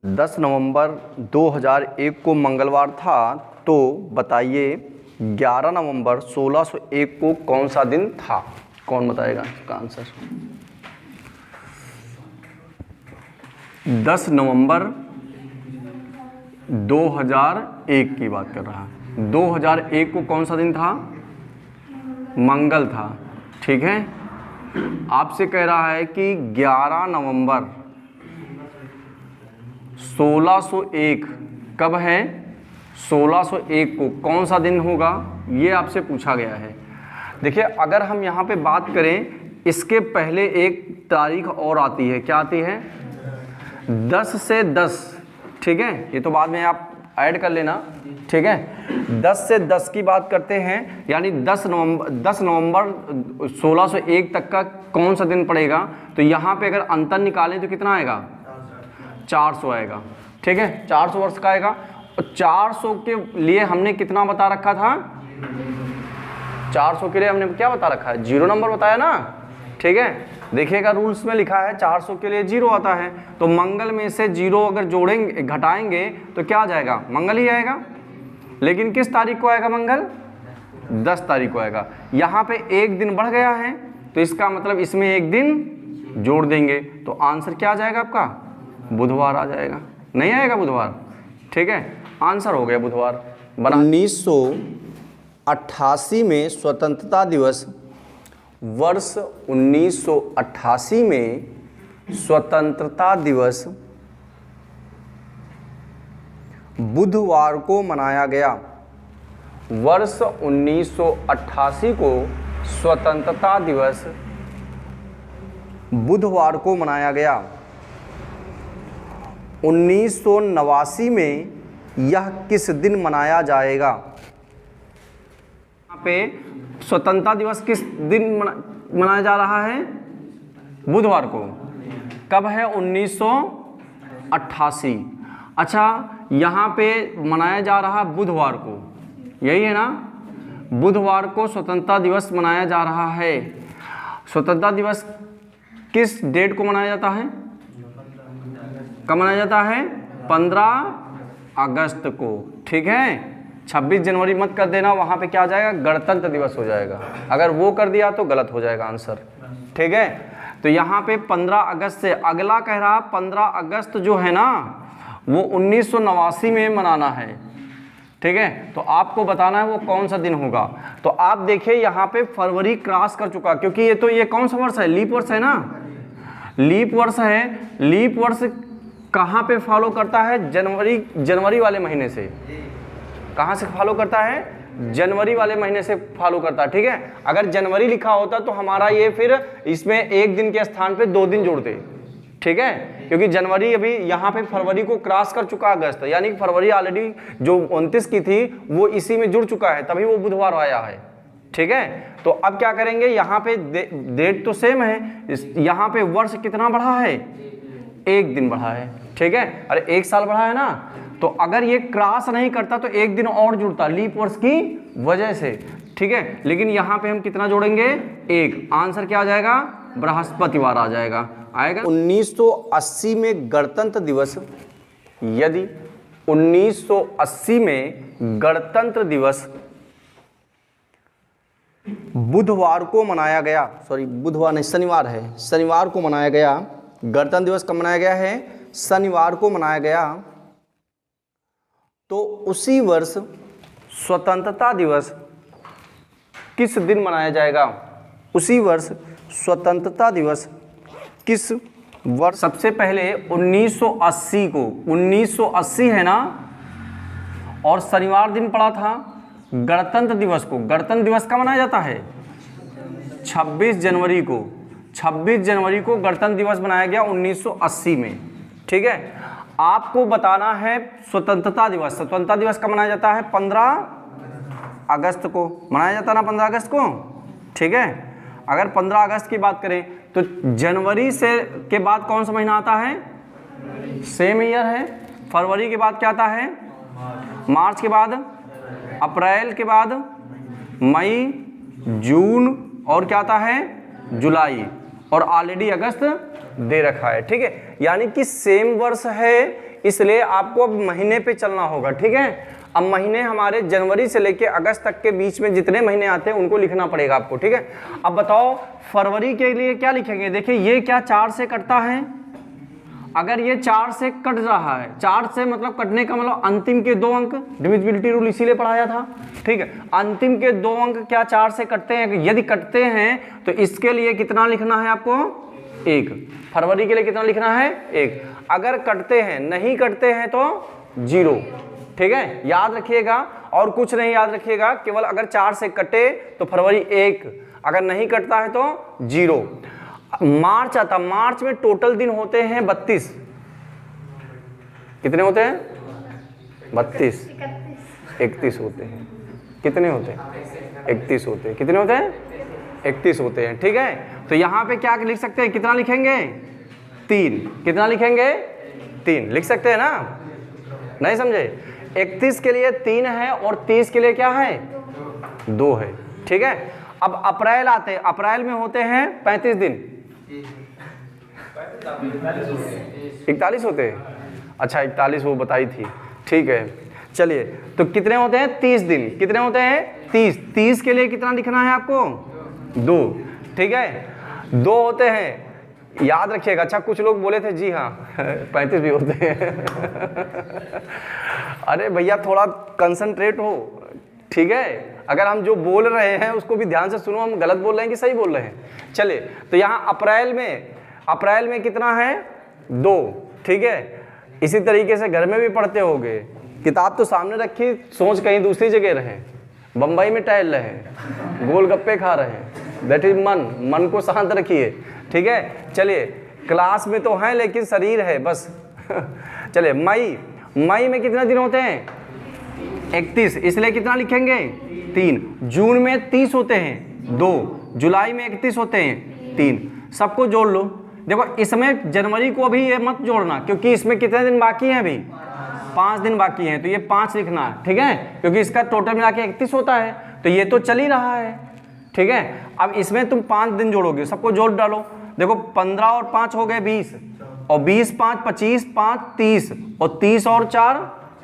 10 नवंबर 2001 को मंगलवार था, तो बताइए 11 नवंबर 1601 को कौन सा दिन था? कौन बताएगा इसका आंसर? 10 नवंबर 2001 की बात कर रहा है। 2001 को कौन सा दिन था? मंगल था। ठीक है, आपसे कह रहा है कि 11 नवंबर 1601 कब है? 1601 को कौन सा दिन होगा, ये आपसे पूछा गया है। देखिए, अगर हम यहाँ पे बात करें, इसके पहले एक तारीख और आती है। क्या आती है? 10 से 10। ठीक है, ये तो बाद में आप ऐड कर लेना। ठीक है, 10 से 10 की बात करते हैं, यानी 10 नवंबर 1601 तक का कौन सा दिन पड़ेगा? तो यहाँ पे अगर अंतर निकालें तो कितना आएगा? 400 आएगा। ठीक है, 400 वर्ष का आएगा। और 400 के लिए हमने कितना बता रखा था? 400 के लिए हमने क्या बता रखा है? 0 नंबर बताया ना। ठीक है, देखिएगा रूल्स में लिखा है 400 के लिए 0 आता है, तो मंगल में से 0 अगर जोड़ेंगे, घटाएंगे तो क्या आ जाएगा? मंगल ही आएगा। लेकिन किस तारीख को आएगा मंगल? 10 तारीख को आएगा। यहाँ पे एक दिन बढ़ गया है, तो इसका मतलब इसमें एक दिन जोड़ देंगे, तो आंसर क्या आ जाएगा आपका? बुधवार आ जाएगा। नहीं आएगा बुधवार? ठीक है, आंसर हो गया बुधवार। 1988 में स्वतंत्रता दिवस, वर्ष 1988 में स्वतंत्रता दिवस बुधवार को मनाया गया। वर्ष 1988 को स्वतंत्रता दिवस बुधवार को मनाया गया। 1989 में यह किस दिन मनाया जाएगा? यहाँ पे स्वतंत्रता दिवस किस दिन मनाया जा रहा है? बुधवार को। कब है? 1988। अच्छा, यहाँ पे मनाया जा रहा बुधवार को, यही है ना? बुधवार को स्वतंत्रता दिवस मनाया जा रहा है। स्वतंत्रता दिवस किस डेट को मनाया जाता है? कब मनाया जाता है? 15 अगस्त को। ठीक है, 26 जनवरी मत कर देना, वहाँ पे क्या आ जाएगा? गणतंत्र दिवस हो जाएगा। अगर वो कर दिया तो गलत हो जाएगा आंसर। ठीक है, तो यहाँ पे 15 अगस्त से अगला कह रहा 15 अगस्त जो है ना, वो 1989 में मनाना है। ठीक है, तो आपको बताना है वो कौन सा दिन होगा। तो आप देखिए यहाँ पे फरवरी क्रॉस कर चुका, क्योंकि ये कौन सा वर्ष है? लीप वर्ष है ना। लीप वर्ष है। लीप वर्ष कहाँ पे फॉलो करता है? जनवरी वाले महीने से। कहाँ से फॉलो करता है? जनवरी वाले महीने से फॉलो करता है। ठीक है, अगर जनवरी लिखा होता तो हमारा ये फिर इसमें एक दिन के स्थान पे 2 दिन जोड़ते। ठीक है, क्योंकि जनवरी अभी यहाँ पे फरवरी को क्रॉस कर चुका अगस्त, यानी कि फरवरी ऑलरेडी जो 29 की थी वो इसी में जुड़ चुका है, तभी वो बुधवार आया है। ठीक है, तो अब क्या करेंगे? यहाँ पे डेट तो सेम है, यहाँ पे वर्ष कितना बढ़ा है? 1 दिन बढ़ा है। ठीक है, अरे 1 साल बढ़ा है ना, तो अगर ये क्रॉस नहीं करता तो 1 दिन और जुड़ता लीप वर्ष की वजह से। ठीक है, लेकिन यहाँ पे हम कितना जोड़ेंगे? 1। आंसर क्या आ जाएगा? बृहस्पतिवार आ जाएगा। आएगा। 1980 में गणतंत्र दिवस, यदि 1980 में गणतंत्र दिवस बुधवार को मनाया गया, सॉरी बुधवार नहीं, शनिवार है, शनिवार को मनाया गया। गणतंत्र दिवस कब मनाया गया है? शनिवार को मनाया गया। तो उसी वर्ष स्वतंत्रता दिवस किस दिन मनाया जाएगा? उसी वर्ष स्वतंत्रता दिवस किस वर्ष? सबसे पहले 1980 को, 1980 है ना, और शनिवार दिन पड़ा था गणतंत्र दिवस को। गणतंत्र दिवस कब मनाया जाता है? 26 जनवरी को। 26 जनवरी को गणतंत्र दिवस मनाया गया 1980 में। ठीक है, आपको बताना है स्वतंत्रता दिवस। स्वतंत्रता दिवस कब मनाया जाता है? 15 अगस्त को मनाया जाता है ना, 15 अगस्त को। ठीक है, अगर 15 अगस्त की बात करें तो जनवरी से के बाद कौन सा महीना आता है? सेम ईयर है। फरवरी के बाद क्या आता है? मार्च के बाद अप्रैल के बाद मई, जून, और क्या आता है? जुलाई। और ऑलरेडी अगस्त दे रखा है। ठीक है, यानी कि सेम वर्ष है, इसलिए आपको अब महीने पे चलना होगा, ठीक है। अब महीने हमारे जनवरी से लेके अगस्त तक के बीच में जितने महीने आते हैं उनको लिखना पड़ेगा आपको, ठीक है। अब बताओ फरवरी के लिए क्या लिखेंगे। देखिए ये क्या 4 से कटता है, अगर ये 4 से कट रहा है, 4 से मतलब कटने का मतलब अंतिम के 2 अंक, डिविजिबिलिटी रूल इसीलिए पढ़ाया था, ठीक है। अंतिम के 2 अंक क्या 4 से कटते हैं, यदि कटते हैं तो इसके लिए कितना लिखना है आपको 1। फरवरी के लिए कितना लिखना है 1। अगर कटते हैं, नहीं कटते हैं तो 0, ठीक है, याद रखिएगा। और कुछ नहीं याद रखिएगा, केवल अगर 4 से कटे तो फरवरी 1, अगर नहीं कटता है तो 0। मार्च आता, मार्च में टोटल दिन होते हैं 32। कितने होते हैं 32, 31 होते हैं। कितने होते हैं 31 होते हैं। कितने होते हैं 31 होते हैं, ठीक है। तो यहाँ पे क्या लिख सकते हैं, कितना लिखेंगे 3। कितना लिखेंगे 3 लिख सकते हैं ना, नहीं समझे। 31 के लिए 3 है और 30 के लिए क्या है 2 है, ठीक है। अब अप्रैल आते हैं, अप्रैल में होते हैं 35 दिन, 41 होते हैं। अच्छा 41 वो बताई थी, ठीक है। चलिए तो कितने होते हैं 30 दिन। कितने होते हैं 30। 30 के लिए कितना लिखना है आपको 2, ठीक है। 2 होते हैं, याद रखिएगा। अच्छा कुछ लोग बोले थे जी हाँ 35 भी होते हैं अरे भैया थोड़ा कंसंट्रेट हो, ठीक है। अगर हम जो बोल रहे हैं उसको भी ध्यान से सुनो, हम गलत बोल रहे हैं कि सही बोल रहे हैं। चलिए तो यहाँ अप्रैल में कितना है 2, ठीक है। इसी तरीके से घर में भी पढ़ते होगे, किताब तो सामने रखी, सोच कहीं दूसरी जगह रहे, बम्बई में टहल रहे, गोलगप्पे खा रहे, दैट इज मन को शांत रखिए, ठीक है। चलिए क्लास में तो हैं लेकिन शरीर है बस चलिए मई में कितने दिन होते हैं 31, इसलिए कितना लिखेंगे 3। जून में 30 होते हैं 2, जुलाई में 31 होते हैं 3। सबको जोड़ लो। देखो इसमें जनवरी को भी ये मत जोड़ना, क्योंकि इसमें कितने दिन बाकी हैं अभी 5 दिन बाकी हैं, तो ये 5 लिखना है, ठीक है, क्योंकि इसका टोटल मिला के 31 होता है, तो ये तो चल ही रहा है, ठीक है। अब इसमें तुम 5 दिन जोड़ोगे, सबको जोड़ डालो। देखो 15 और 5 हो गए 20, और 20 5 25, 5 30, और 30 और 4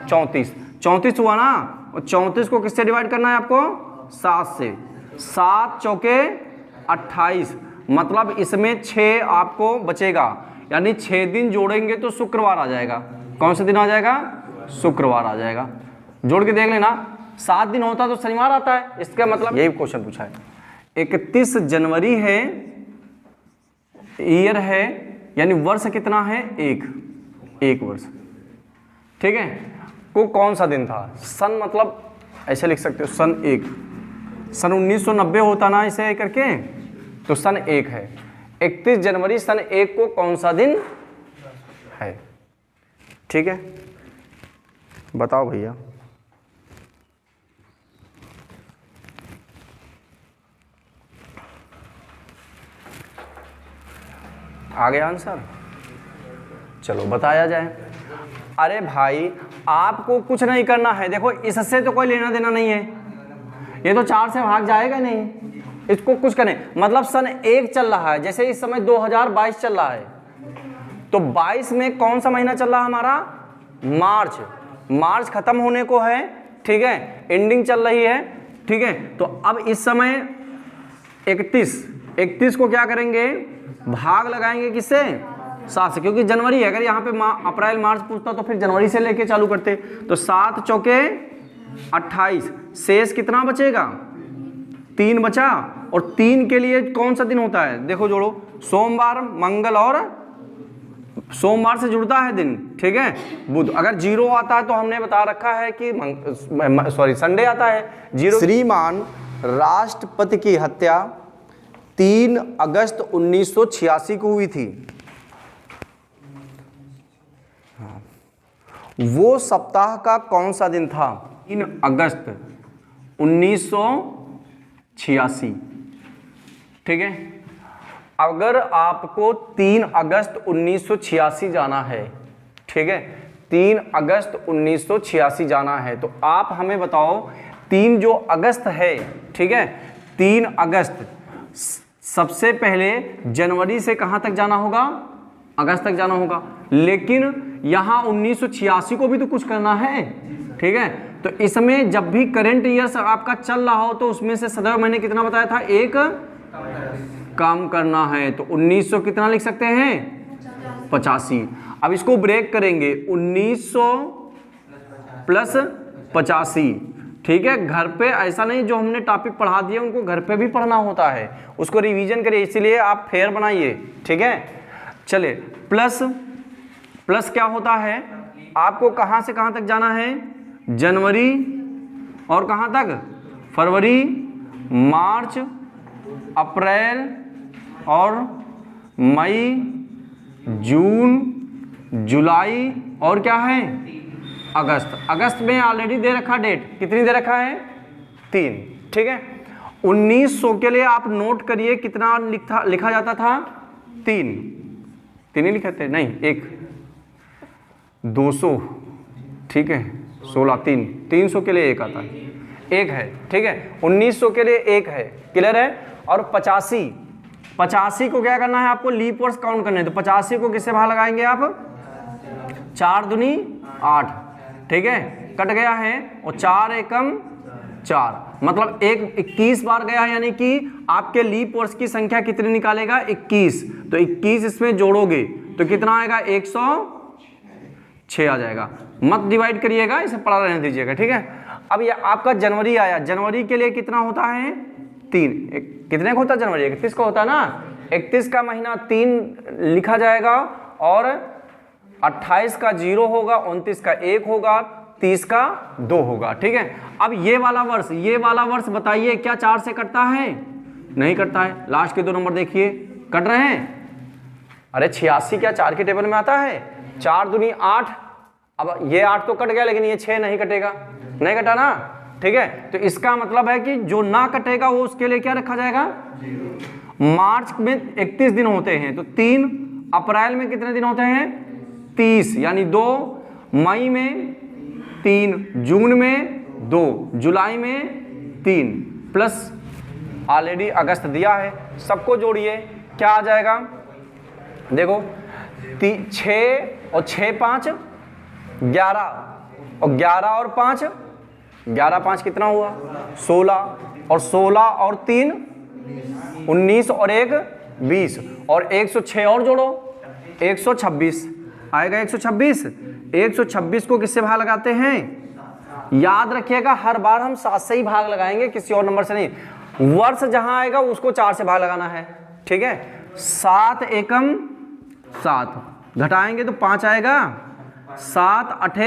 34। 34 हुआ ना, और 34 को किससे डिवाइड करना है आपको 7 से। 7 चौके 28, मतलब इसमें 6 आपको बचेगा, यानी 6 दिन जोड़ेंगे तो शुक्रवार आ जाएगा। कौन सा दिन आ जाएगा शुक्रवार आ जाएगा। जोड़ के देख लेना, 7 दिन होता तो शनिवार आता है, इसका मतलब यही क्वेश्चन पूछा है। 31 जनवरी है, ईयर है, यानी वर्ष कितना है 1 वर्ष, ठीक है। को कौन सा दिन था, सन मतलब ऐसे लिख सकते हो सन 1। सन 1990 होता ना इसे करके, तो सन 1 है। 31 जनवरी सन 1 को कौन सा दिन है, ठीक है। बताओ भैया। आ गया आंसर, चलो बताया जाए। अरे भाई आपको कुछ नहीं करना है, देखो इससे तो कोई लेना देना नहीं है, ये तो 4 से भाग जाएगा नहीं, इसको कुछ करें। मतलब सन 1 चल रहा है, जैसे इस समय 2022 चल रहा है, तो 22 में कौन सा महीना चल रहा है हमारा मार्च खत्म होने को है, ठीक है, एंडिंग चल रही है, ठीक है। तो अब इस समय 31 को क्या करेंगे भाग लगाएंगे किससे 7 से, क्योंकि जनवरी है। अगर यहाँ पे अप्रैल मार्च पूछता तो फिर जनवरी से लेके चालू करते। तो 7 चौके 28, शेष कितना बचेगा 3 बचा। और 3 के लिए कौन सा दिन होता है, देखो जोड़ो, सोमवार मंगल, और सोमवार से जुड़ता है दिन, ठीक है, बुध। अगर 0 आता है तो हमने बता रखा है कि संडे आता है 0। श्रीमान राष्ट्रपति की हत्या 3 अगस्त 1986 को हुई थी। वो सप्ताह का कौन सा दिन था 3 अगस्त 1986, ठीक है। अगर आपको 3 अगस्त 1986 जाना है, ठीक है, 3 अगस्त 1986 जाना है, तो आप हमें बताओ 3 जो अगस्त है, ठीक है, 3 अगस्त सबसे पहले जनवरी से कहाँ तक जाना होगा अगस्त तक जाना होगा। लेकिन यहाँ 1986 को भी तो कुछ करना है, ठीक है। तो इसमें जब भी करंट ईयर आपका चल रहा हो तो उसमें से सदैव मैंने कितना बताया था, एक काम करना है। तो 1900 कितना लिख सकते हैं, 85। अब इसको ब्रेक करेंगे, 1900 प्लस 85, ठीक है। घर पे ऐसा नहीं जो हमने टॉपिक पढ़ा दिए उनको घर पे भी पढ़ना होता है, उसको रिवीजन करिए, इसलिए आप फेयर बनाइए, ठीक है। चलिए प्लस क्या होता है, आपको कहाँ से कहाँ तक जाना है, जनवरी और कहाँ तक, फरवरी, मार्च, अप्रैल और मई, जून, जुलाई और क्या है, अगस्त। अगस्त में ऑलरेडी दे रखा डेट, कितनी दे रखा है, 3, ठीक है। 1900 के लिए आप नोट करिए कितना लिखा जाता था, 3 ही लिखे थे, नहीं 1, 200, ठीक है, 16, 300 के लिए 1 आता है, 1 है, ठीक है। 1900 के लिए 1 है, क्लियर है। और 85 को क्या करना है आपको, लीप वर्ष काउंट करने हैं। तो 85 को किससे भाग लगाएंगे आप, 4 दूनी 8, ठीक है, कट गया है, और 4 एकम 4, मतलब 21 बार गया है, यानी कि आपके लीप वर्ष की संख्या कितनी निकालेगा, 21। तो 21 इसमें जोड़ोगे तो कितना आएगा, 106 आ जाएगा। मत डिवाइड करिएगा, इसे पढ़ा रहने दीजिएगा, ठीक है। अब ये आपका जनवरी आया, जनवरी के लिए कितना होता है, 3। कितने का होता है जनवरी, 31 का होता है ना। 31 का महीना 3 लिखा जाएगा, और 28 का 0 होगा, 29 का 1 होगा, 30 का 2 होगा, ठीक है। अब ये वाला वर्ष बताइए क्या 4 से कटता है, नहीं कटता है। लास्ट के 2 नंबर देखिए, कट रहे हैं। अरे 86 क्या 4 के टेबल में आता है, 4 दूनी 8। अब ये 8 तो कट गया, लेकिन ये 6 नहीं कटेगा, नहीं कटा ना, ठीक है। तो इसका मतलब है कि जो ना कटेगा वो उसके लिए क्या रखा जाएगा, मार्च में 31 दिन होते हैं तो 3, अप्रैल में कितने दिन होते हैं, 30 यानी 2, मई में 3, जून में 2, जुलाई में 3, प्लस ऑलरेडी अगस्त दिया है। सबको जोड़िए, क्या आ जाएगा, देखो 6 और 6 5 11, और 11 और 5 11 5 कितना हुआ, 16, और 16 और 3 19, और 1 20, और 106 और जोड़ो, 126 आएगा। 126 को किससे भाग लगाते हैं, याद रखिएगा हर बार हम 7 से ही भाग लगाएंगे, किसी और नंबर से नहीं। वर्ष जहां आएगा उसको 4 से भाग लगाना है, ठीक है। 7 एकम 7, घटाएंगे तो 5 आएगा, 7 8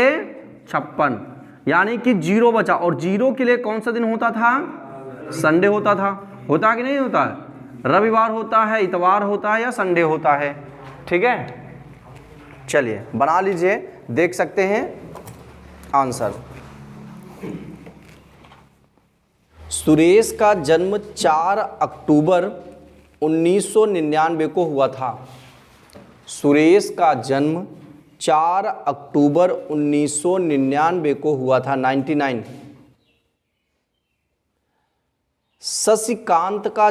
56, यानी कि 0 बचा। और 0 के लिए कौन सा दिन होता था, संडे होता था, होता कि नहीं होता है, रविवार होता है, इतवार होता है, या संडे होता है, ठीक है। चलिए बना लीजिए, देख सकते हैं आंसर। सुरेश का जन्म 4 अक्टूबर 1999 को हुआ था। सुरेश का जन्म 4 अक्टूबर 1999 को हुआ था, 99। शशिकांत का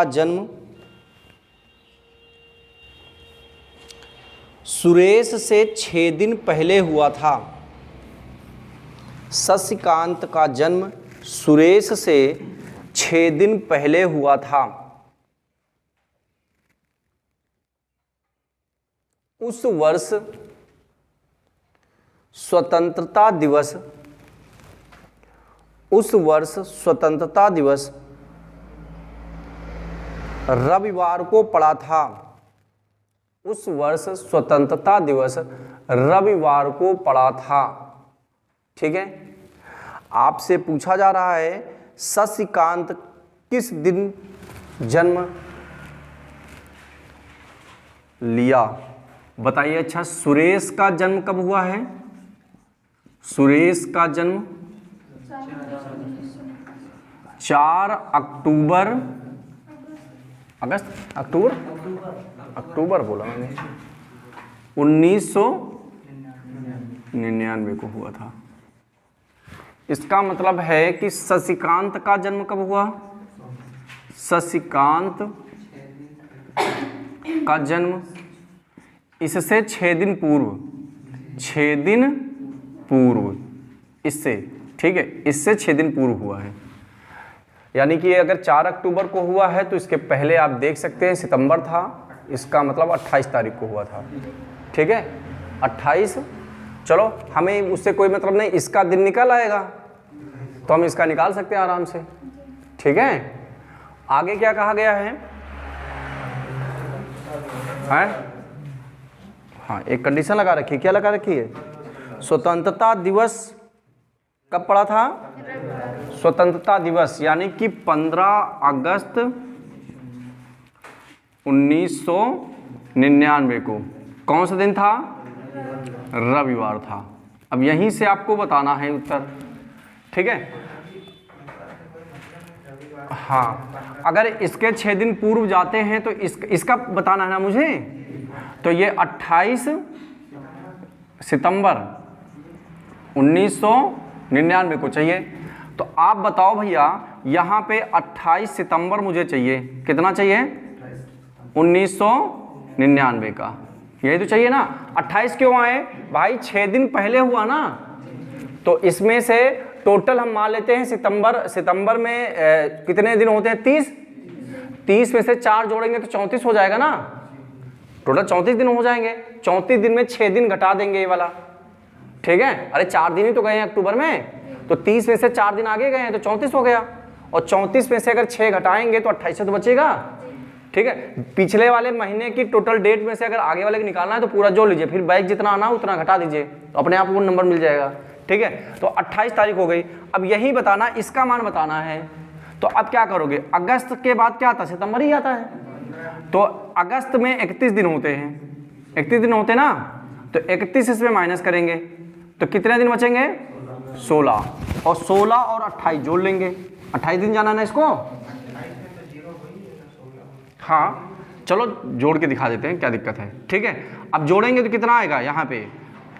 जन्म सुरेश से 6 दिन पहले हुआ था। शशिकांत का जन्म सुरेश से 6 दिन पहले हुआ था। उस वर्ष स्वतंत्रता दिवस रविवार को पड़ा था। उस वर्ष स्वतंत्रता दिवस रविवार को पड़ा था, ठीक है। आपसे पूछा जा रहा है शशिकांत किस दिन जन्म लिया, बताइए। अच्छा, सुरेश का जन्म कब हुआ है, सुरेश का जन्म 4 अक्टूबर, अक्टूबर बोला मैंने, 1999 को हुआ था। इसका मतलब है कि शशिकांत का जन्म कब हुआ, शशिकांत का जन्म इससे 6 दिन पूर्व, 6 दिन पूर्व इससे, ठीक है, इससे 6 दिन पूर्व हुआ है। यानी कि अगर 4 अक्टूबर को हुआ है तो इसके पहले आप देख सकते हैं सितंबर था, इसका मतलब 28 तारीख को हुआ था, ठीक है, 28। चलो हमें उससे कोई मतलब नहीं, इसका दिन निकल आएगा तो हम इसका निकाल सकते हैं आराम से, ठीक है। आगे क्या कहा गया है? हाँ, एक कंडीशन लगा रखी है। क्या लगा रखी है? स्वतंत्रता दिवस कब पड़ा था? स्वतंत्रता दिवस यानी कि 15 अगस्त 1999 को। कौन सा दिन था? रविवार था। अब यहीं से आपको बताना है उत्तर, ठीक है। हाँ, अगर इसके 6 दिन पूर्व जाते हैं तो इसका बताना है ना मुझे। तो ये 28 सितंबर 1999 को चाहिए। तो आप बताओ भैया, यहाँ पे 28 सितंबर मुझे चाहिए, कितना चाहिए? 1999 का, यही तो चाहिए ना। 28 क्यों आए भाई? 6 दिन पहले हुआ ना, तो इसमें से टोटल हम मान लेते हैं सितंबर में कितने दिन होते हैं? 30 में से 4 जोड़ेंगे तो 34 हो जाएगा ना, टोटल 34 दिन हो जाएंगे। 34 दिन में 6 दिन घटा देंगे ये वाला, ठीक है। अरे 4 दिन ही तो गए हैं अक्टूबर में, तो 30 में से 4 दिन आगे गए हैं तो 34 हो गया, और 34 में से अगर 6 घटाएंगे तो 28 तो बचेगा, ठीक है। पिछले वाले महीने की टोटल डेट में से अगर आगे वाले को निकालना है तो पूरा जोड़ लीजिए, फिर बैक जितना आना उतना घटा दीजिए, तो अपने आप वो नंबर मिल जाएगा, ठीक है। तो 28 तारीख हो गई। अब यही बताना, इसका मान बताना है। तो अब क्या करोगे? अगस्त के बाद क्या आता है? सितंबर ही आता है। तो अगस्त में 31 दिन होते हैं, 31 दिन होते ना, तो 31 इसमें माइनस करेंगे तो कितने दिन बचेंगे? 16, और 16 और 28 जोड़ लेंगे। 28 दिन जाना ना इसको। हाँ चलो जोड़ के दिखा देते हैं, क्या दिक्कत है, ठीक है। अब जोड़ेंगे तो कितना आएगा? यहाँ पे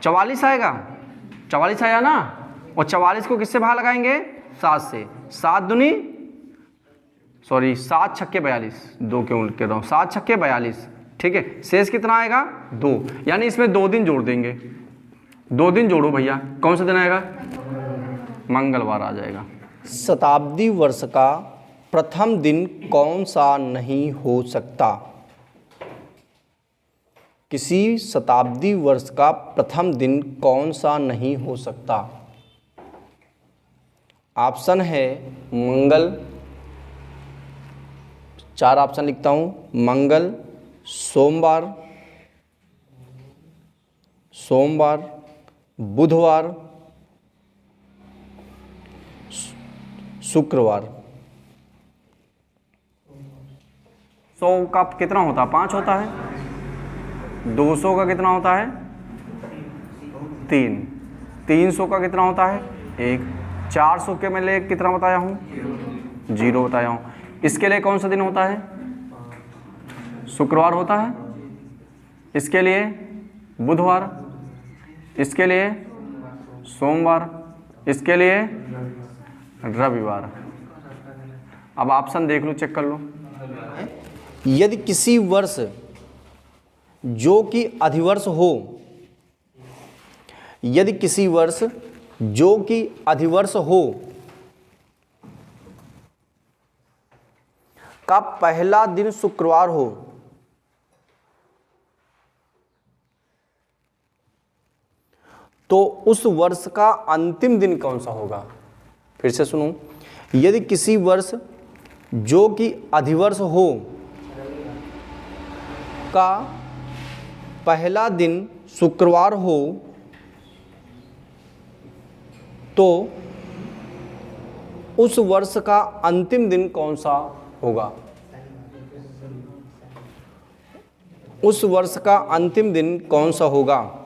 44 आएगा, 44 आया ना, और 44 को किससे भाग लगाएंगे? 7 से। 7 छक्के 42, 2 क्यों लिख रहा हूँ, 7 छक्के 42, ठीक है। शेष कितना आएगा? 2, यानी इसमें 2 दिन जोड़ देंगे। 2 दिन जोड़ो भैया, कौन सा दिन आएगा? मंगलवार आ जाएगा। शताब्दी वर्ष का प्रथम दिन कौन सा नहीं हो सकता? किसी शताब्दी वर्ष का प्रथम दिन कौन सा नहीं हो सकता? ऑप्शन है मंगल, 4 ऑप्शन लिखता हूं। मंगल, सोमवार, बुधवार, शुक्रवार। 100 का कितना होता है? 5 होता है। 200 का कितना होता है? 3। 300 का कितना होता है? 1। 400 के मैं कितना बताया हूँ? 0 बताया हूँ। इसके लिए कौन सा दिन होता है? शुक्रवार होता है। इसके लिए बुधवार, इसके लिए सोमवार, इसके लिए रविवार। अब ऑप्शन देख लो, चेक कर लो। यदि किसी वर्ष जो कि अधिवर्ष हो, यदि किसी वर्ष जो कि अधिवर्ष हो का पहला दिन शुक्रवार हो, तो उस वर्ष का अंतिम दिन कौन सा होगा? फिर से सुनो, यदि किसी वर्ष जो कि अधिवर्ष हो का पहला दिन शुक्रवार हो, तो उस वर्ष का अंतिम दिन कौन सा होगा? उस वर्ष का अंतिम दिन कौन सा होगा?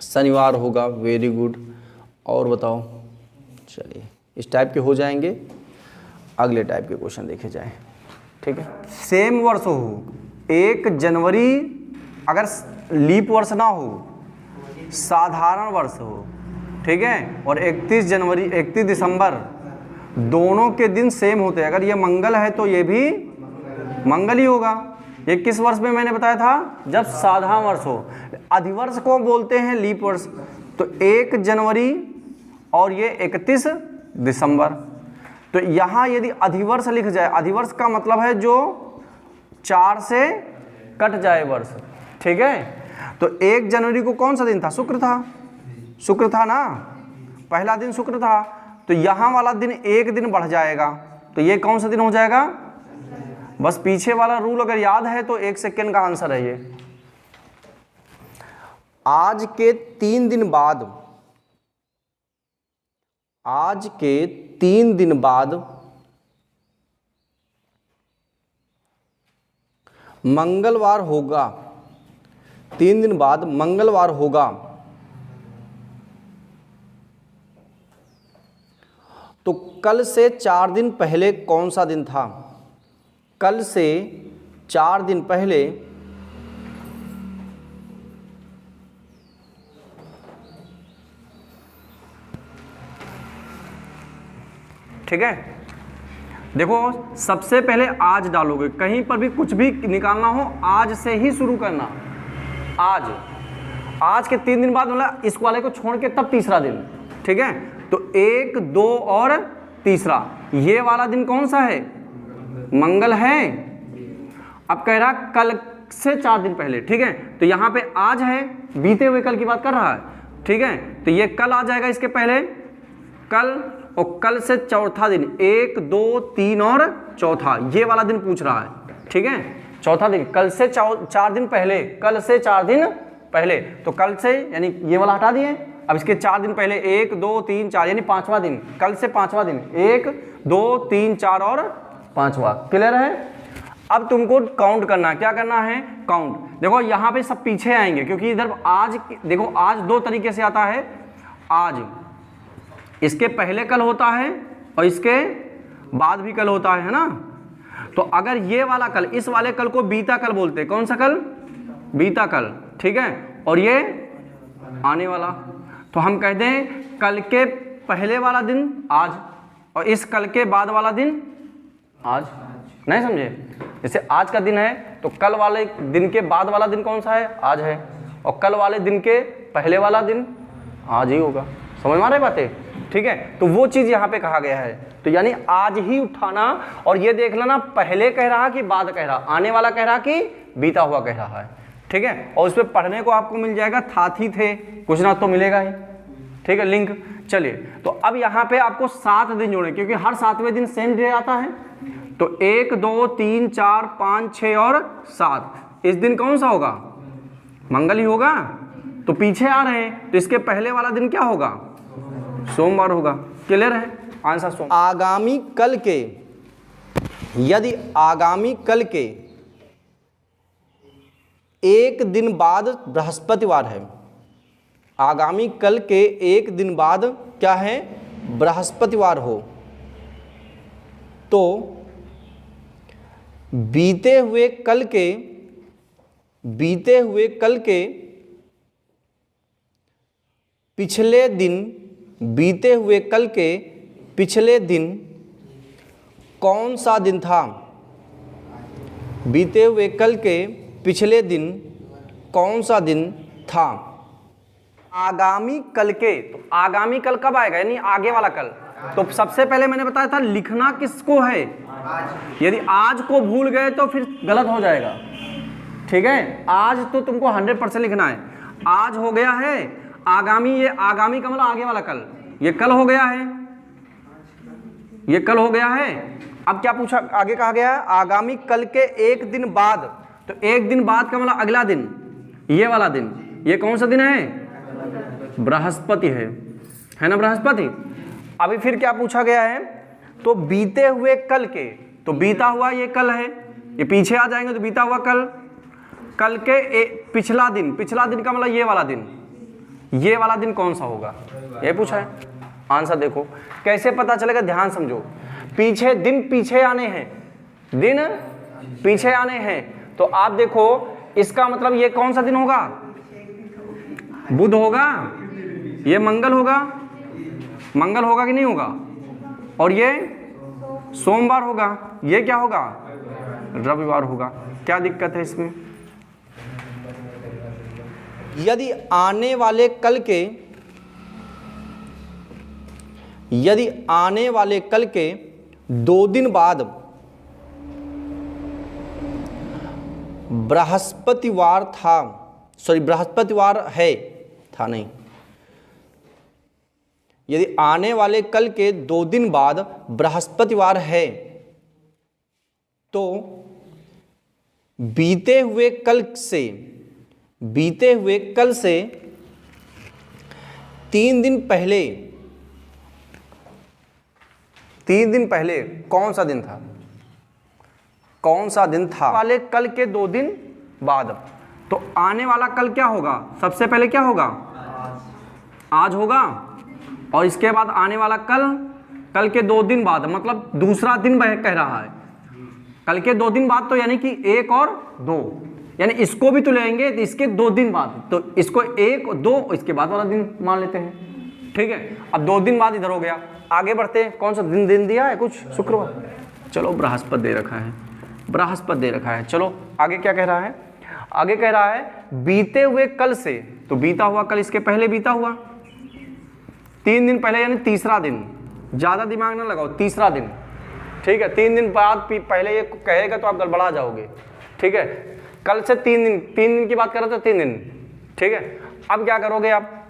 शनिवार होगा। Very good. और बताओ। चलिए इस टाइप के हो जाएंगे, अगले टाइप के क्वेश्चन देखे जाएं, ठीक है। सेम वर्ष हो, 1 जनवरी अगर लीप वर्ष ना हो, साधारण वर्ष हो, ठीक है, और 31 दिसंबर दोनों के दिन सेम होते हैं। अगर ये मंगल है तो ये भी मंगल ही होगा। ये किस वर्ष में मैंने बताया था? जब साधारण वर्ष हो। अधिवर्ष को बोलते हैं लीप वर्ष। तो 1 जनवरी और ये 31 दिसंबर। तो यहाँ यदि अधिवर्ष लिख जाए, अधिवर्ष का मतलब है जो 4 से कट जाए वर्ष, ठीक है। तो 1 जनवरी को कौन सा दिन था? शुक्र था, शुक्र था ना, पहला दिन शुक्र था। तो यहाँ वाला दिन 1 दिन बढ़ जाएगा, तो ये कौन सा दिन हो जाएगा? बस पीछे वाला रूल अगर याद है तो 1 सेकेंड का आंसर है ये। आज के 3 दिन बाद, आज के 3 दिन बाद मंगलवार होगा, 3 दिन बाद मंगलवार होगा। तो कल से 4 दिन पहले कौन सा दिन था? कल से 4 दिन पहले ठीक है। देखो सबसे पहले आज डालोगे, कहीं पर भी कुछ भी निकालना हो आज से ही शुरू करना। आज के 3 दिन बाद मतलब इस वाले को छोड़ के तब तीसरा दिन, ठीक है। तो 1, 2 और तीसरा, ये वाला दिन कौन सा है? मंगल है। अब कह रहा कल से 4 दिन पहले, ठीक है। तो यहाँ पे आज है, बीते हुए कल की बात कर रहा है, ठीक है। तो ये कल आ जाएगा इसके पहले, कल, और कल से चौथा दिन 1, 2, 3 और चौथा, ये वाला दिन पूछ रहा है, ठीक है। चौथा दिन कल से 4 दिन पहले, कल से 4 दिन पहले, तो कल से यानी ये वाला हटा दिए। अब इसके 4 दिन पहले 1, 2, 3, 4 यानी 5वां दिन, कल से 5वां दिन 1, 2, 3, 4 और 5वां। क्लियर है? अब तुमको काउंट करना, क्या करना है? काउंट। देखो यहाँ पे सब पीछे आएंगे क्योंकि इधर आज, देखो आज 2 तरीके से आता है। आज इसके पहले कल होता है और इसके बाद भी कल होता है ना। तो अगर ये वाला कल, इस वाले कल को बीता कल बोलते हैं। कौन सा कल? बीता कल, ठीक है। और ये आने वाला, तो हम कहते हैं कल के पहले वाला दिन आज, और इस कल के बाद वाला दिन आज। नहीं समझे? जैसे आज का दिन है तो कल वाले दिन के बाद वाला दिन कौन सा है? आज है। और कल वाले दिन के पहले वाला दिन आज ही होगा। समझ में आ रही बातें? ठीक है। तो वो चीज़ यहाँ पे कहा गया है। तो यानी आज ही उठाना, और ये देख लेना पहले कह रहा कि बाद कह रहा, आने वाला कह रहा कि बीता हुआ कह रहा है, ठीक है। और उस पर पढ़ने को आपको मिल जाएगा, थाथी थे, कुछ ना तो मिलेगा ही, ठीक है, लिंक। चलिए, तो अब यहाँ पे आपको 7 दिन जोड़े, क्योंकि हर 7वें दिन सेम डे आता है। तो 1, 2, 3, 4, 5, 6 और 7, इस दिन कौन सा होगा? मंगल ही होगा। तो पीछे आ रहे हैं, तो इसके पहले वाला दिन क्या होगा? सोमवार होगा। क्लियर है? आंसर सोमवार। आगामी कल के, यदि आगामी कल के 1 दिन बाद बृहस्पतिवार है, आगामी कल के 1 दिन बाद क्या है? बृहस्पतिवार हो, तो बीते हुए कल के पिछले दिन, बीते हुए कल के पिछले दिन कौन सा दिन था? बीते हुए कल के पिछले दिन कौन सा दिन था? आगामी कल के, तो आगामी कल कब आएगा? यानी आगे वाला कल। तो सबसे पहले मैंने बताया था लिखना किसको है? यदि आज को भूल गए तो फिर गलत हो जाएगा, ठीक है। आज तो तुमको 100% लिखना है। आज हो गया है, आगामी, ये आगामी का मतलब आगे वाला कल, ये कल हो गया है, ये कल हो गया है। अब क्या पूछा, आगे कहा गया है आगामी कल के 1 दिन बाद। तो 1 दिन बाद का मतलब अगला दिन, ये वाला दिन, ये कौन सा दिन है? बृहस्पति है ना, बृहस्पति। अभी फिर क्या पूछा गया है? तो बीते हुए कल के, तो बीता हुआ ये कल है, ये पीछे आ जाएंगे तो बीता हुआ कल, कल के पिछला दिन, पिछला दिन का मतलब ये वाला दिन, ये वाला दिन कौन सा होगा? ये पूछा है। आंसर देखो कैसे पता चलेगा, ध्यान समझो। पीछे दिन पीछे आने हैं, दिन पीछे आने हैं, तो आप देखो इसका मतलब ये कौन सा दिन होगा? बुध होगा, ये मंगल होगा। मंगल होगा कि नहीं होगा? और ये सोमवार होगा, ये क्या होगा, रविवार होगा। क्या दिक्कत है इसमें? यदि आने वाले कल के 2 दिन बाद बृहस्पतिवार था नहीं, यदि आने वाले कल के 2 दिन बाद बृहस्पतिवार है तो बीते हुए कल से 3 दिन पहले कौन सा दिन था? वाले कल के 2 दिन बाद, तो आने वाला कल क्या होगा? सबसे पहले क्या होगा? आज होगा, और इसके बाद आने वाला कल के 2 दिन बाद, मतलब दूसरा दिन कह रहा है। कल के 2 दिन बाद तो यानी कि 1 और 2, यानी इसको भी तो लेंगे तो इसके 2 दिन बाद, तो इसको 1 और 2 इसके बाद वाला दिन मान लेते हैं। ठीक है, अब 2 दिन बाद इधर हो गया। आगे बढ़ते हैं, कौन सा दिन दिया है? कुछ शुक्रवार, चलो बृहस्पति दे रखा है। चलो आगे क्या कह रहा है? आगे कह रहा है बीते हुए कल से, तो बीता हुआ कल इसके पहले बीता हुआ 3 दिन पहले, यानी तीसरा दिन। ज़्यादा दिमाग ना लगाओ, तीसरा दिन। ठीक है, 3 दिन बाद पहले ये कहेगा तो आप गड़बड़ा जाओगे। ठीक है, कल से 3 दिन की बात कर रहे तो 3 दिन। ठीक है, अब क्या करोगे आप?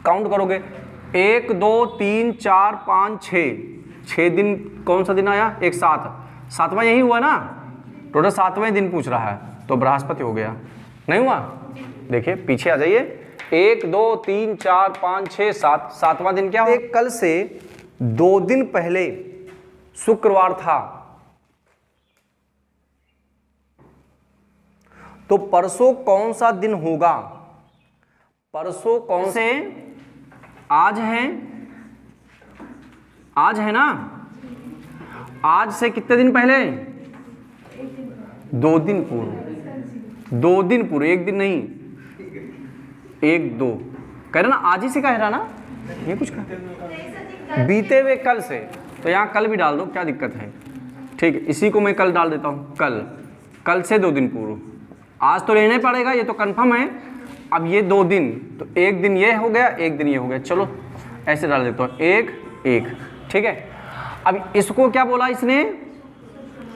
काउंट करोगे 1 2 3 4 5 6 दिन। कौन सा दिन आया? एक 7वां यही हुआ ना, टोटल 7वें दिन पूछ रहा है, तो बृहस्पति हो गया। नहीं हुआ? देखिए पीछे आ जाइए, 1 2 3 4 5 6 7, 7वां दिन क्या हुआ? कल से 2 दिन पहले शुक्रवार था, तो परसों कौन सा दिन होगा? परसों कौन से? आज है ना, आज से कितने दिन पहले? 2 दिन पूर्व। 2 दिन पूर्व, 1 दिन नहीं, 1 2 कह रहा ना, आज ही से कह रहा ना, ये कुछ कह बीते हुए कल से, तो यहाँ कल भी डाल दो, क्या दिक्कत है? ठीक है, इसी को मैं कल डाल देता हूँ, कल से 2 दिन पूर्व। आज तो लेना पड़ेगा, ये तो कंफर्म है। अब ये 2 दिन, तो 1 दिन ये हो गया, 1 दिन ये हो गया। चलो ऐसे डाल देता हूँ, 1 1। ठीक है, अब इसको क्या बोला इसने?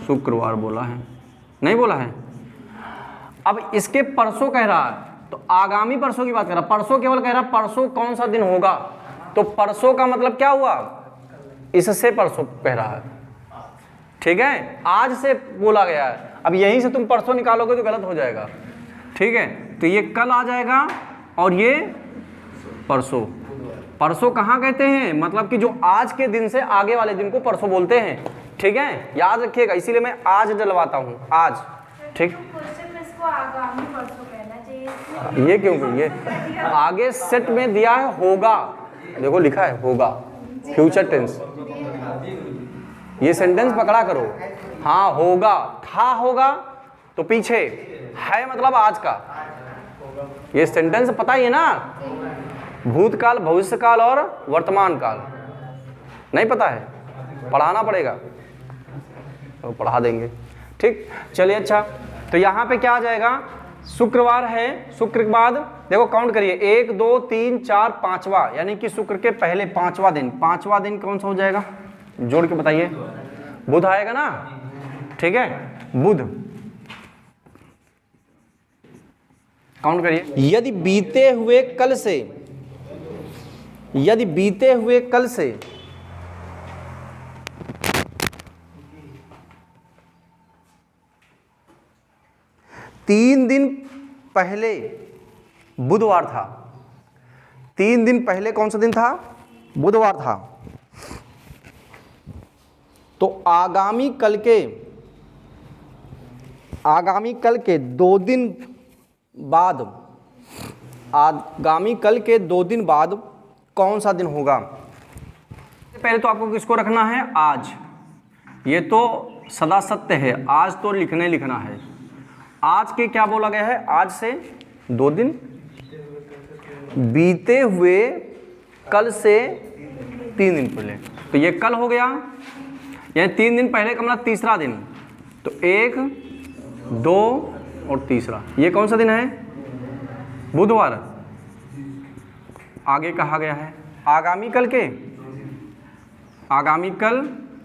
शुक्रवार बोला है, नहीं बोला है? अब इसके परसों कह रहा है, तो आगामी परसों की बात कर रहा, परसों केवल कह रहा परसों कौन सा दिन होगा, तो परसों का मतलब क्या हुआ? इससे परसों कह रहा है। ठीक है, आज से बोला गया है, अब यहीं से तुम परसों निकालोगे तो गलत हो जाएगा। ठीक है, तो ये कल आ जाएगा और ये परसों। परसों कहाँ कहते हैं? मतलब कि जो आज के दिन से आगे वाले दिन को परसों बोलते हैं। ठीक है, याद रखिएगा, इसीलिए मैं आज डलवाता हूँ, आज। ठीक, ये क्यों? ये आगे सेट में दिया है होगा, देखो लिखा है होगा, फ्यूचर टेंस। ये सेंटेंस पकड़ा करो, हाँ होगा, था होगा तो पीछे है, मतलब आज का। ये सेंटेंस पता ही है ना, भूतकाल, भविष्यकाल और वर्तमान काल। नहीं पता है? पढ़ाना पड़ेगा, तो पढ़ा देंगे। ठीक, चलिए अच्छा, तो यहाँ पे क्या आ जाएगा? शुक्रवार है, शुक्र के बाद देखो काउंट करिए, 1 2 3 4 5वां, यानी कि शुक्र के पहले 5वां दिन। 5वां दिन कौन सा हो जाएगा? जोड़ के बताइए। बुध आएगा ना? ठीक है, बुध। काउंट करिए। यदि बीते हुए कल से 3 दिन पहले बुधवार था, 3 दिन पहले कौन सा दिन था? बुधवार था, तो आगामी कल के 2 दिन बाद, आगामी कल के 2 दिन बाद कौन सा दिन होगा? पहले तो आपको किसको रखना है? आज। ये तो सदा सत्य है, आज तो लिखना है। आज के क्या बोला गया है? आज से 2 दिन, बीते हुए कल से 3 दिन पहले। तो ये कल हो गया, यानी 3 दिन पहले का मतलब तीसरा दिन। तो 1, 2 और तीसरा, ये कौन सा दिन है? बुधवार। आगे कहा गया है आगामी कल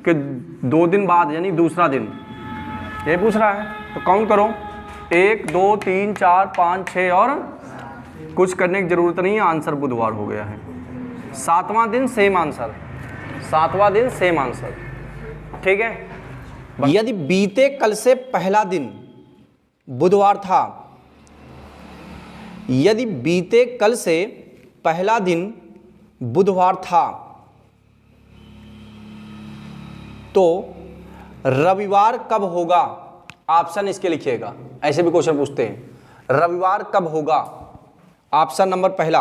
के 2 दिन बाद यानी दूसरा दिन, ये पूछ रहा है। तो काउंट करो, 1, 2, 3, 4, 5, 6 और कुछ करने की जरूरत नहीं है, आंसर बुधवार हो गया है। 7वां दिन सेम आंसर, 7वां दिन सेम आंसर, ठीक है। यदि बीते कल से पहला दिन बुधवार था, यदि बीते कल से पहला दिन बुधवार था तो रविवार कब होगा? ऑप्शन इसके लिखिएगा, ऐसे भी क्वेश्चन पूछते हैं। रविवार कब होगा? ऑप्शन नंबर पहला,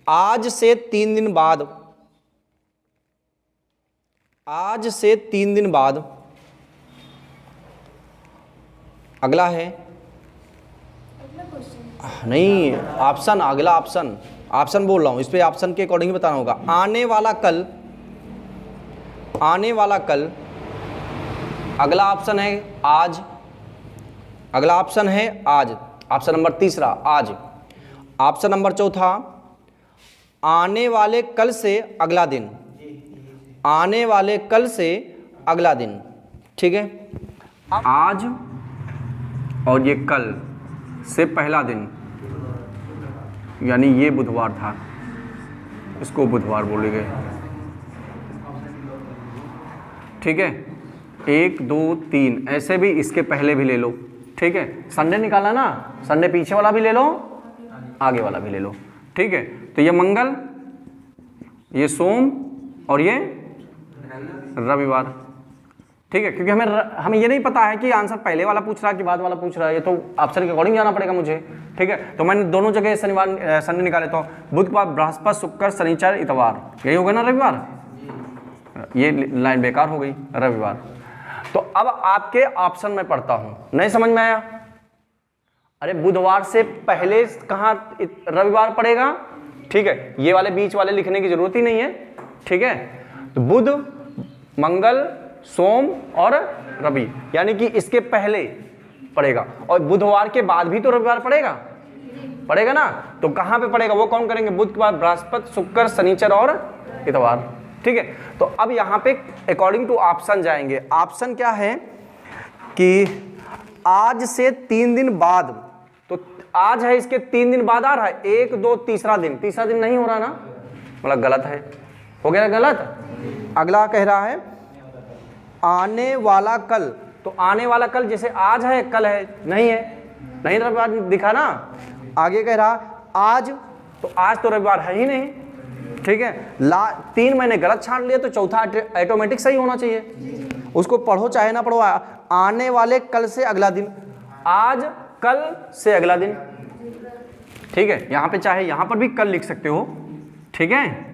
आज से 3 दिन बाद, आज से 3 दिन बाद। अगला है नहीं, ऑप्शन, अगला ऑप्शन बोल रहा हूं, इस पे ऑप्शन के अकॉर्डिंग बताना होगा। आने वाला कल, आने वाला कल। अगला ऑप्शन है आज, अगला ऑप्शन है आज, ऑप्शन नंबर तीसरा आज। ऑप्शन नंबर चौथा, आने वाले कल से अगला दिन, आने वाले कल से अगला दिन, ठीक है। आज और ये कल से पहला दिन, यानी ये बुधवार था, इसको बुधवार बोलेंगे, ठीक है। 1, 2, 3 ऐसे भी, इसके पहले भी ले लो, ठीक है। संडे निकाला ना, संडे पीछे वाला भी ले लो, आगे वाला भी ले लो, ठीक है। तो ये मंगल, ये सोम और ये रविवार, ठीक है। क्योंकि हमें ये नहीं पता है कि आंसर पहले वाला पूछ रहा है कि बाद वाला पूछ रहा है, ये तो ऑप्शन के अकॉर्डिंग जाना पड़ेगा मुझे, ठीक है। तो मैंने दोनों जगह शनिवार संडे निकाले, तो बुधवार, बृहस्पति, शुक्र, शनिचर, इतवार, यही होगा ना रविवार। ये लाइन बेकार हो गई, रविवार। तो अब आपके ऑप्शन में पढ़ता हूं, नहीं समझ में आया? अरे बुधवार से पहले कहाँ रविवार पड़ेगा, ठीक है। ये वाले बीच वाले लिखने की जरूरत ही नहीं है, ठीक है। तो बुध, मंगल, सोम और रवि, यानी कि इसके पहले पड़ेगा, और बुधवार के बाद भी तो रविवार पड़ेगा, पड़ेगा ना। तो कहाँ पे पड़ेगा वो काउंट करेंगे, बुध के बाद बृहस्पति, शुक्र, शनिचर और इतवार, ठीक है। तो अब यहाँ पे अकॉर्डिंग टू ऑप्शन जाएंगे। ऑप्शन क्या है कि आज से 3 दिन बाद, तो आज है, इसके 3 दिन बाद आ रहा है, 1, 2, तीसरा दिन, तीसरा दिन नहीं हो रहा ना, मतलब गलत है, हो गया गलत। अगला कह रहा है आने वाला कल, तो आने वाला कल जैसे आज है कल है, नहीं है, नहीं रविवार दिखा ना। आगे कह रहा आज, तो आज तो रविवार है ही नहीं, ठीक है। 3 मैंने गलत छांट लिया, तो चौथा ऑटोमेटिक सही होना चाहिए, उसको पढ़ो चाहे ना पढ़ो। आने वाले कल से अगला दिन, आज कल से अगला दिन, ठीक है। यहाँ पे चाहे यहाँ पर भी कल लिख सकते हो, ठीक है।